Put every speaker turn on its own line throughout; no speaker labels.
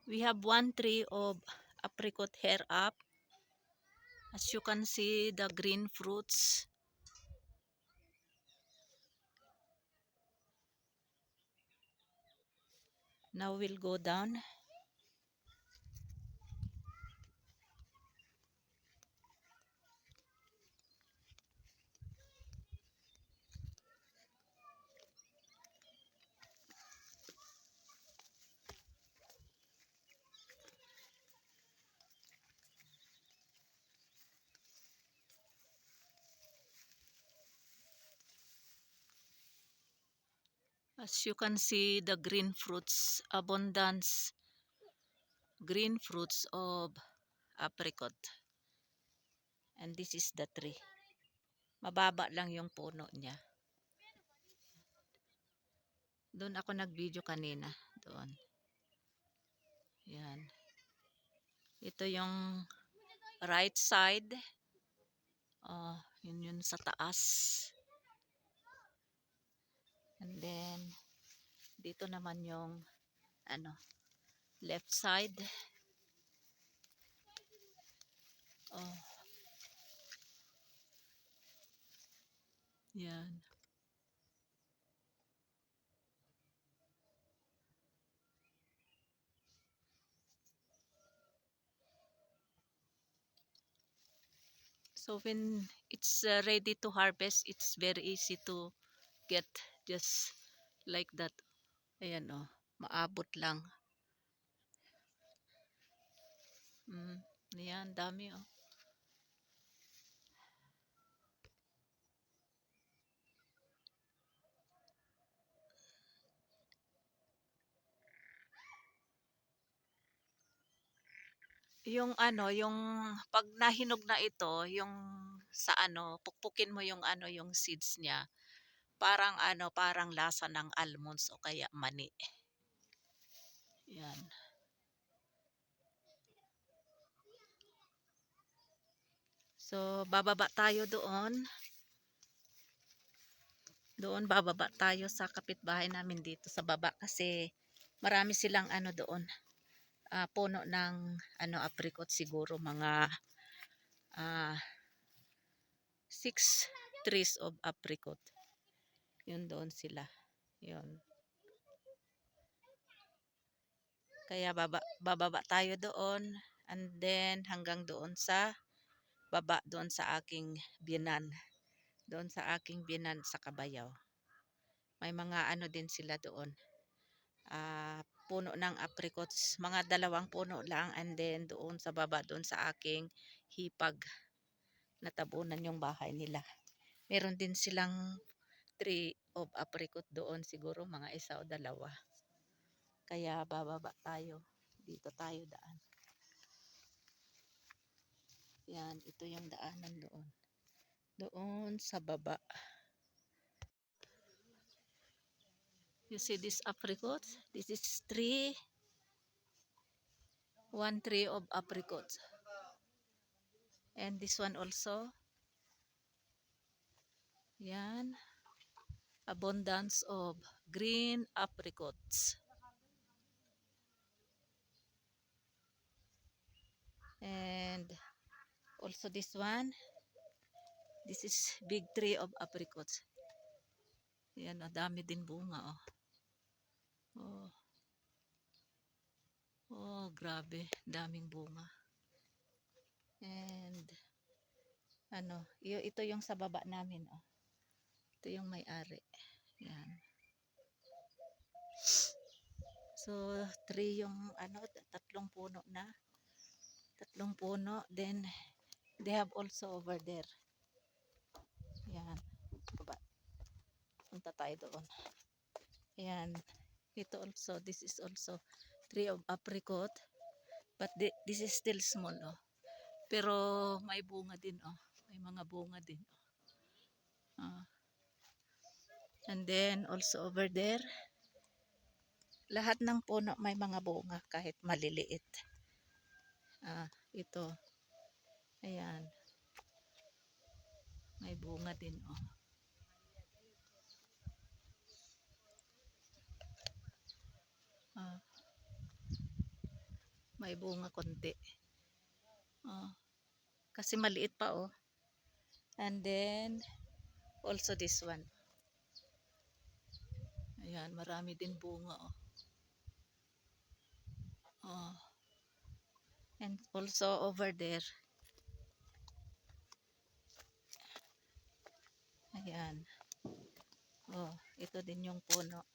We have one tree of apricot hair up. As you can see, the green fruits. Now we'll go down. As you can see, the green fruits, abundance green fruits of apricot. And this is the tree. Mababa lang yung puno niya. Doon ako nag-video kanina. Doon. Yan. Ito yung right side. Yun sa taas. And then, dito naman yung left side. Yan. So when it's ready to harvest, it's very easy to get just like that. Ayan maabot lang. Ayan, dami Yung yung pag nahinog na ito, yung sa pukpukin mo yung yung seeds niya. Parang parang lasa ng almonds o kaya mani. Yan. So, bababa tayo doon. Doon bababa tayo sa kapitbahay namin dito sa baba kasi marami silang doon. Puno ng apricot, siguro mga 6 trees of apricot. Yun doon sila. Yun. Kaya bababa tayo doon and then hanggang doon sa baba, doon sa aking binan. Doon sa aking binan sa Kabayaw. May mga din sila doon. Puno ng apricots, mga 2 puno lang, and then doon sa baba, doon sa aking hipag, natabunan yung bahay nila. Meron din silang tree of apricot doon, siguro mga 1 o 2. Kaya bababa tayo. Dito tayo daan. Yan, ito yung daanan doon. Doon sa baba. You see this apricot? This is tree. 1 tree of apricot. And this one also. Yan. Abundance of green apricots. And also this one. This is big tree of apricots. Yan, dami din bunga Oh, grabe, daming bunga. And ito yung sa baba namin Ito yung may-ari. Yan. So, 3 yung 3 puno na. 3 puno. Then, they have also over there. Yan. Baba. Punta tayo doon. Yan. Ito also, this is also tree of apricot. But this is still small Pero may bunga din May mga bunga din And then also over there, lahat ng puno may mga bunga kahit maliliit. Ito. Ayan. May bunga din May bunga konti. Oh, kasi maliit pa oh. And then also this one. Ayan, marami din bunga oh. Oh. And also over there. Ayan. Oh, ito din yung puno.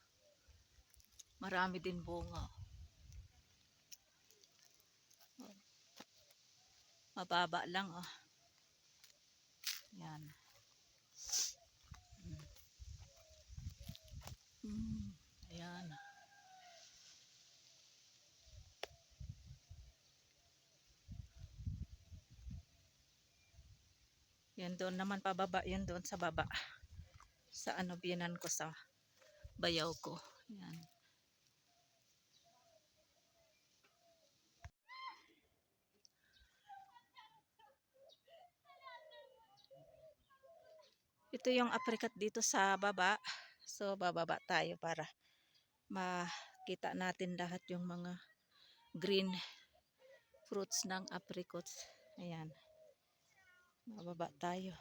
Marami din bunga. Oh. Mababa lang oh. Ayan. Ayan. Yan doon naman pababa, yun doon sa baba. Sa ano biyanan ko sa bayaw ko. Yan. Ito yung apricot dito sa baba. So bababa tayo para makita natin lahat yung mga green fruits ng apricots. Ayan. Bababa tayo.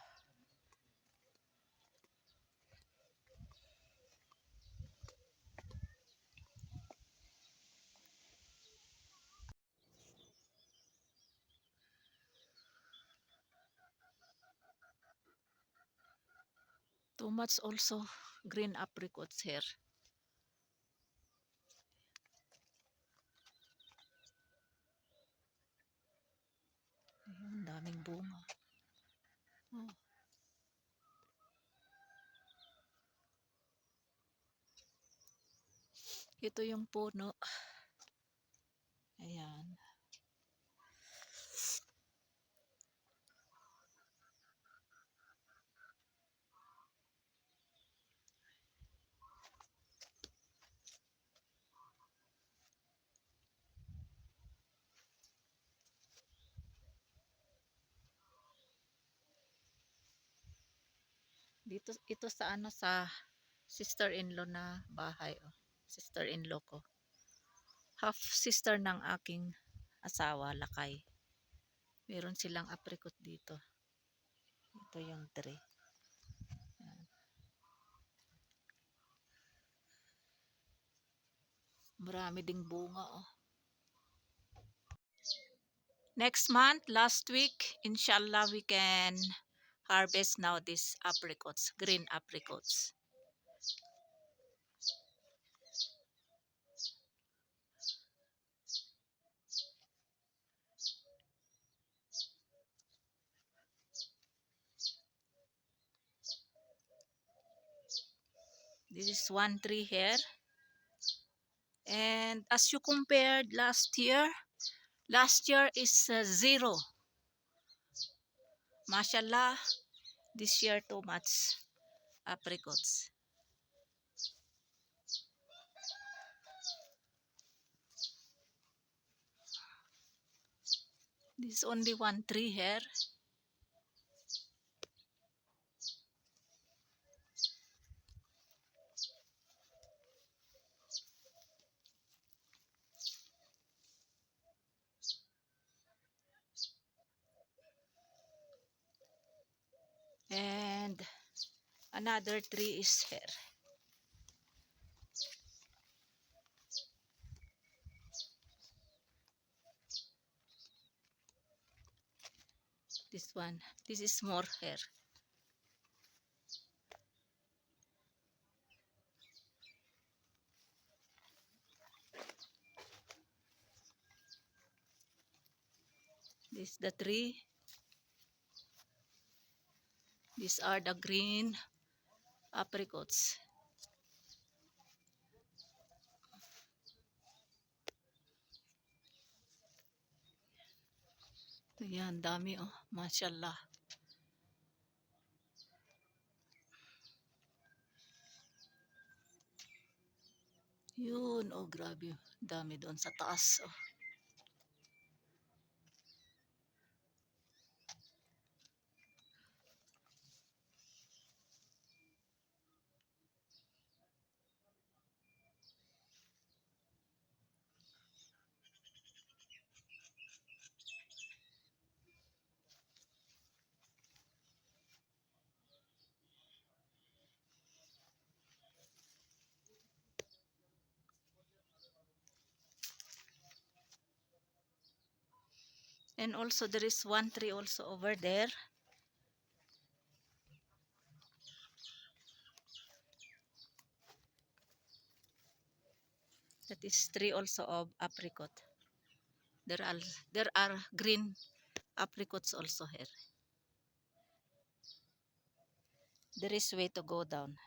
Too much also green apricots here. Ayun, daming bunga. Oh. Ito yung puno. Ayan. Dito ito sa ano sa sister-in-law na bahay oh. Sister-in-law ko. Half sister ng aking asawa, lakay. Meron silang apricot dito. Ito yung tree. Marami ding bunga oh. Next month, last week, inshallah we can harvest now these apricots, green apricots. This is one tree here. And as you compared last year is zero. Mashallah, this year too much apricots. This is only one tree here. And another tree is here. This one, this is more here. This is the tree. These are the green apricots. Ayan, dami oh. Mashallah. Yun, oh grabe. Dami doon sa taas oh. And also there is one tree also over there. That is tree also of apricot. There are there are green apricots also here. There is way to go down.